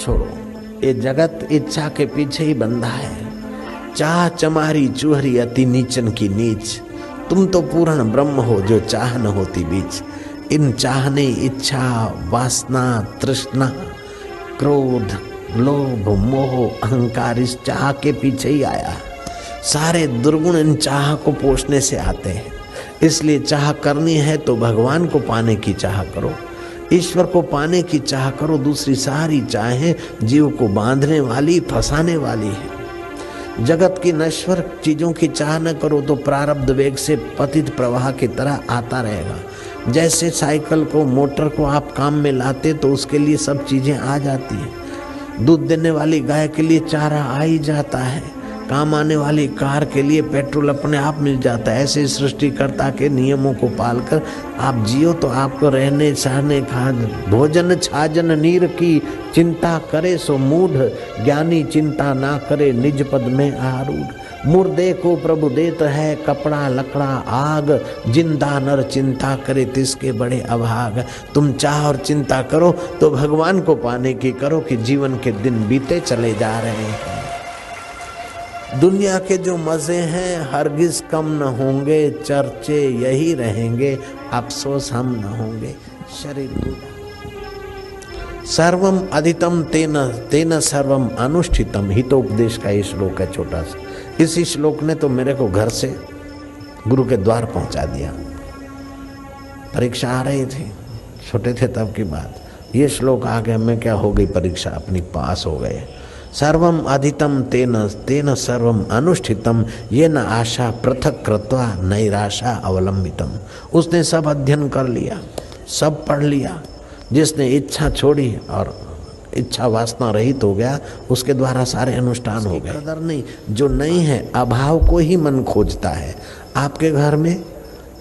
छोड़ो। ये जगत इच्छा के पीछे ही बंधा है। चाह चमारी चूहरी अति नीचन की नीच, तुम तो पूर्ण ब्रह्म हो जो चाह न होती बीच। इन चाहने, इच्छा, वासना, तृष्णा, क्रोध, लोभ, मोह, अहंकार इस चाह के पीछे ही आया। सारे दुर्गुण इन चाह को पोषने से आते हैं। इसलिए चाह करनी है तो भगवान को पाने की चाह करो, ईश्वर को पाने की चाह करो। दूसरी सारी चाहें जीव को बांधने वाली, फंसाने वाली है। जगत की नश्वर चीजों की चाह न करो तो प्रारब्ध वेग से पतित प्रवाह की तरह आता रहेगा। जैसे साइकिल को, मोटर को आप काम में लाते तो उसके लिए सब चीजें आ जाती है। दूध देने वाली गाय के लिए चारा आ ही जाता है। काम आने वाली कार के लिए पेट्रोल अपने आप मिल जाता है। ऐसे सृष्टिकर्ता के नियमों को पालकर आप जियो तो आपको रहने, सहने, खान, भोजन, छाजन, नीर की चिंता करे सो मूढ़। ज्ञानी चिंता ना करे निज पद में आरूढ़। मुर्दे को प्रभु देत है कपड़ा लकड़ा आग, जिंदा नर चिंता करे तिसके बड़े अभाग। तुम चाह और चिंता करो तो भगवान को पाने की करो कि जीवन के दिन बीते चले जा रहे हैं। दुनिया के जो मजे हैं हरगिज कम न होंगे, चर्चे यही रहेंगे, अफसोस हम न होंगे। शरीर सर्वम अधितम तेन तेन सर्वम अनुष्ठितम, हितोपदेश का ये श्लोक है छोटा सा। इसी श्लोक ने तो मेरे को घर से गुरु के द्वार पहुंचा दिया। परीक्षा आ रही थी, छोटे थे तब की बात। ये श्लोक आ गया, मैं क्या हो गई परीक्षा अपनी, पास हो गए। सर्वम अधितम तेन तेन सर्वम अनुष्ठितम, ये न आशा पृथक कृत्वा नैराशा अवलंबितम। उसने सब अध्ययन कर लिया, सब पढ़ लिया। जिसने इच्छा छोड़ी और इच्छा वासना रहित हो गया, उसके द्वारा सारे अनुष्ठान हो गए। कदर नहीं, जो नहीं है अभाव को ही मन खोजता है। आपके घर में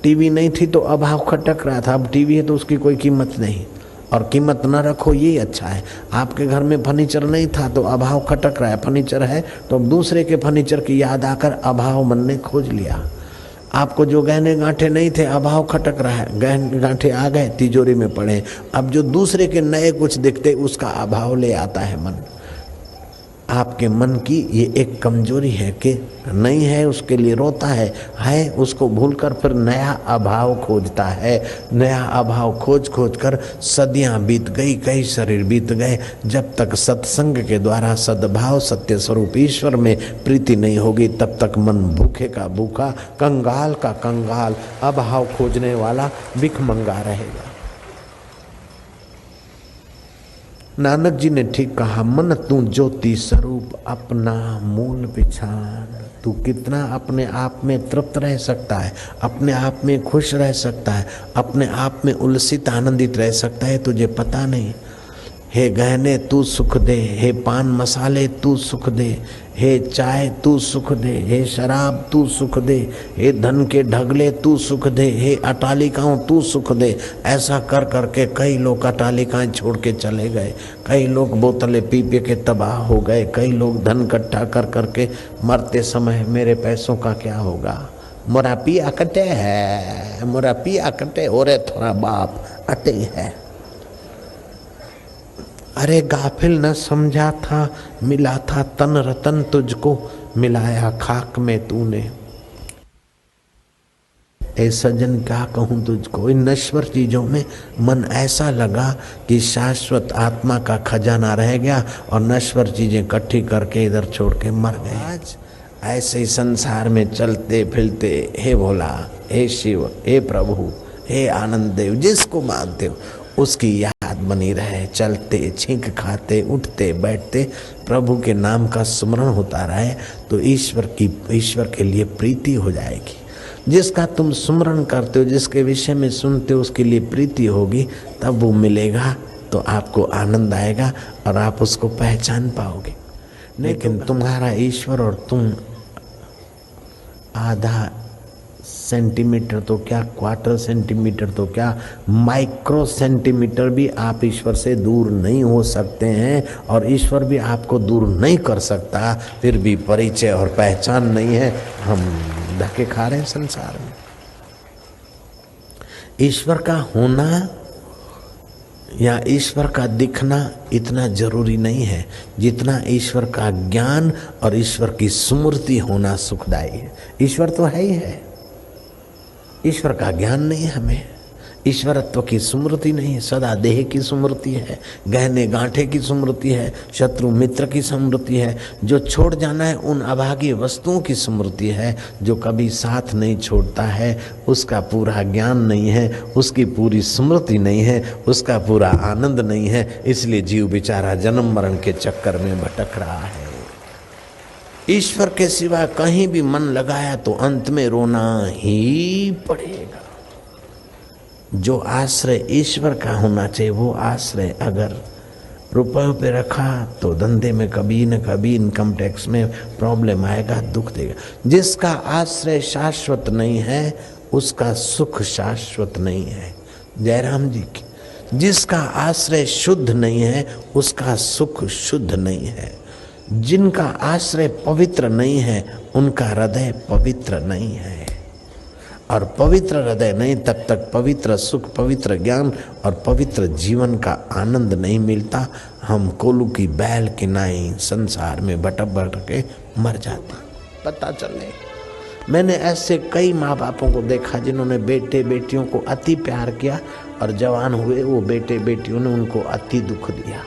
टीवी नहीं थी तो अभाव खटक रहा था, अब टीवी है तो उसकी कोई कीमत नहीं, और कीमत न रखो ये अच्छा है। आपके घर में फर्नीचर नहीं था तो अभाव खटक रहा है, फर्नीचर है तो दूसरे के फर्नीचर की याद आकर अभाव मन ने खोज लिया। आपको जो गहने गांठे नहीं थे, अभाव खटक रहा है, गहने गांठे आ गए तिजोरी में पड़े। अब जो दूसरे के नए कुछ दिखते उसका अभाव ले आता है मन। आपके मन की ये एक कमजोरी है कि नहीं है उसके लिए रोता है उसको भूलकर फिर नया अभाव खोजता है। नया अभाव खोज खोज कर सदियां बीत गई, कई शरीर बीत गए। जब तक सत्संग के द्वारा सद्भाव सत्य स्वरूप ईश्वर में प्रीति नहीं होगी तब तक मन भूखे का भूखा, कंगाल का कंगाल, अभाव खोजने वाला भिखमंगा रहेगा। नानक जी ने ठीक कहा, मन तू ज्योति स्वरूप अपना मूल पिछान। तू कितना अपने आप में तृप्त रह सकता है, अपने आप में खुश रह सकता है, अपने आप में उल्सित आनंदित रह सकता है, तुझे पता नहीं। हे गहने तू सुख दे, हे पान मसाले तू सुख दे, हे चाय तू सुख दे, हे शराब तू सुख दे, हे धन के ढगले तू सुख दे, हे अटालिकाओं तू सुख दे। ऐसा कर करके कई लोग अटालिकाएं छोड़ के चले गए, कई लोग बोतलें पी पी के तबाह हो गए, कई लोग धन इकट्ठा कर करके मरते समय मेरे पैसों का क्या होगा, मोरा पिया कटे है, मोरा पिया कटे हो रे थोड़ा बाप अटे है। अरे गाफिल न समझा था, मिला था तन रतन तुझको, मिलाया खाक में तूने। ए सजन क्या कहूँ तुझको, इन नश्वर चीजों में मन ऐसा लगा कि शाश्वत आत्मा का खजाना रह गया और नश्वर चीजें इकट्ठी करके इधर छोड़ के मर गए। आज ऐसे ही संसार में चलते फिरते हे भोला, हे शिव, हे प्रभु, हे आनंद देव, जिसको मानते हो उसकी याद बनी रहे। चलते, छींक खाते, उठते बैठते प्रभु के नाम का स्मरण होता रहे तो ईश्वर के लिए प्रीति हो जाएगी। जिसका तुम स्मरण करते हो, जिसके विषय में सुनते हो, उसके लिए प्रीति होगी, तब वो मिलेगा तो आपको आनंद आएगा और आप उसको पहचान पाओगे। लेकिन तुम्हारा ईश्वर और तुम आधा सेंटीमीटर तो क्या, क्वार्टर सेंटीमीटर तो क्या, माइक्रो सेंटीमीटर भी आप ईश्वर से दूर नहीं हो सकते हैं और ईश्वर भी आपको दूर नहीं कर सकता। फिर भी परिचय और पहचान नहीं है, हम धक्के खा रहे हैं संसार में। ईश्वर का होना या ईश्वर का दिखना इतना जरूरी नहीं है जितना ईश्वर का ज्ञान और ईश्वर की स्मृति होना सुखदायी है। ईश्वर तो है ही है, ईश्वर का ज्ञान नहीं है हमें, ईश्वरत्व की स्मृति नहीं है, सदा देह की स्मृति है, गहने गांठे की स्मृति है, शत्रु मित्र की स्मृति है, जो छोड़ जाना है उन अभागी वस्तुओं की स्मृति है, जो कभी साथ नहीं छोड़ता है उसका पूरा ज्ञान नहीं है, उसकी पूरी स्मृति नहीं है, उसका पूरा आनंद नहीं है। इसलिए जीव बेचारा जन्म मरण के चक्कर में भटक रहा है। ईश्वर के सिवा कहीं भी मन लगाया तो अंत में रोना ही पड़ेगा। जो आश्रय ईश्वर का होना चाहिए वो आश्रय अगर रुपयों पे रखा तो धंधे में कभी न कभी इनकम टैक्स में प्रॉब्लम आएगा, दुख देगा। जिसका आश्रय शाश्वत नहीं है उसका सुख शाश्वत नहीं है। जयराम जी की। जिसका आश्रय शुद्ध नहीं है उसका सुख शुद्ध नहीं है। जिनका आश्रय पवित्र नहीं है उनका हृदय पवित्र नहीं है। और पवित्र हृदय नहीं तब तक पवित्र सुख, पवित्र ज्ञान और पवित्र जीवन का आनंद नहीं मिलता। हम कोलू की बैल की नाई संसार में भटक के मर जाते। पता चले, मैंने ऐसे कई माँ बापों को देखा जिन्होंने बेटे बेटियों को अति प्यार किया और जवान हुए वो बेटे बेटियों ने उनको अति दुख दिया।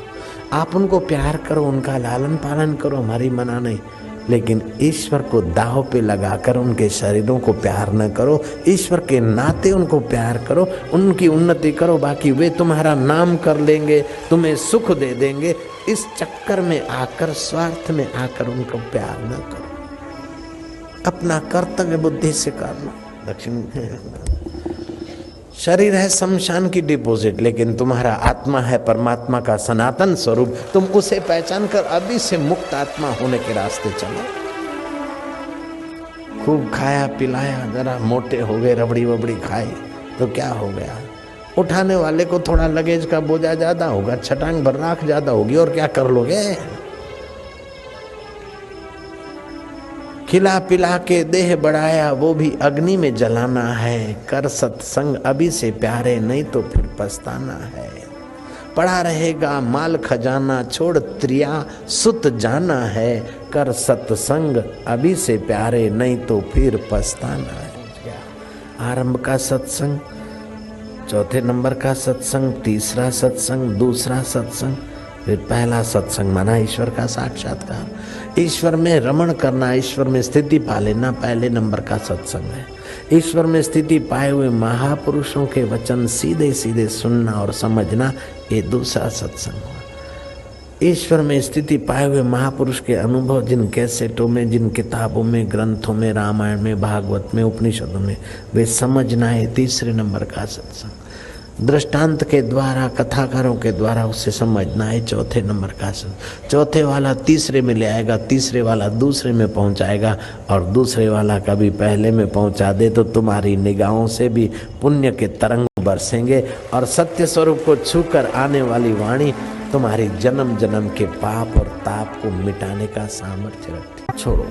आप उनको प्यार करो, उनका लालन पालन करो, हमारी मना नहीं, लेकिन ईश्वर को दाव पे लगाकर उनके शरीरों को प्यार न करो। ईश्वर के नाते उनको प्यार करो, उनकी उन्नति करो, बाकी वे तुम्हारा नाम कर लेंगे, तुम्हें सुख दे देंगे। इस चक्कर में आकर, स्वार्थ में आकर उनको प्यार न करो। अपना कर्तव्य बुद्धि से करना। दक्षिण शरीर है शमशान की डिपॉजिट, लेकिन तुम्हारा आत्मा है परमात्मा का सनातन स्वरूप। तुम उसे पहचान कर अभी से मुक्त आत्मा होने के रास्ते चलो। खूब खाया पिलाया, जरा मोटे हो गए, रबड़ी वबड़ी खाई तो क्या हो गया? उठाने वाले को थोड़ा लगेज का बोझा ज्यादा होगा, छटांग भर राख ज्यादा होगी, और क्या कर लोगे? खिला पिला के देह बढ़ाया वो भी अग्नि में जलाना है। कर सत्संग अभी से प्यारे, नहीं तो फिर पछताना है। पड़ा रहेगा माल खजाना, छोड़ त्रिया सुत जाना है। कर सत्संग अभी से प्यारे, नहीं तो फिर पछताना है। आरंभ का सत्संग, चौथे नंबर का सत्संग, तीसरा सत्संग, दूसरा सत्संग, फिर पहला सत्संग माना ईश्वर का साक्षात्कार। ईश्वर में रमण करना, ईश्वर में स्थिति पा लेना पहले नंबर का सत्संग है। ईश्वर में स्थिति पाए हुए महापुरुषों के वचन सीधे सीधे सुनना और समझना, ये दूसरा सत्संग हुआ। ईश्वर में स्थिति पाए हुए महापुरुष के अनुभव जिन कैसेटों में, जिन किताबों में, ग्रंथों में, रामायण में, भागवत में, उपनिषदों में, वे समझना है तीसरे नंबर का सत्संग। दृष्टांत के द्वारा, कथाकारों के द्वारा उसे समझना है चौथे नंबर का सत्संग। चौथे वाला तीसरे में ले आएगा, तीसरे वाला दूसरे में पहुंचाएगा, और दूसरे वाला कभी पहले में पहुंचा दे तो तुम्हारी निगाहों से भी पुण्य के तरंग बरसेंगे, और सत्य स्वरूप को छूकर आने वाली वाणी तुम्हारी जन्म जन्म के पाप और ताप को मिटाने का सामर्थ्य रखती। छोड़ो।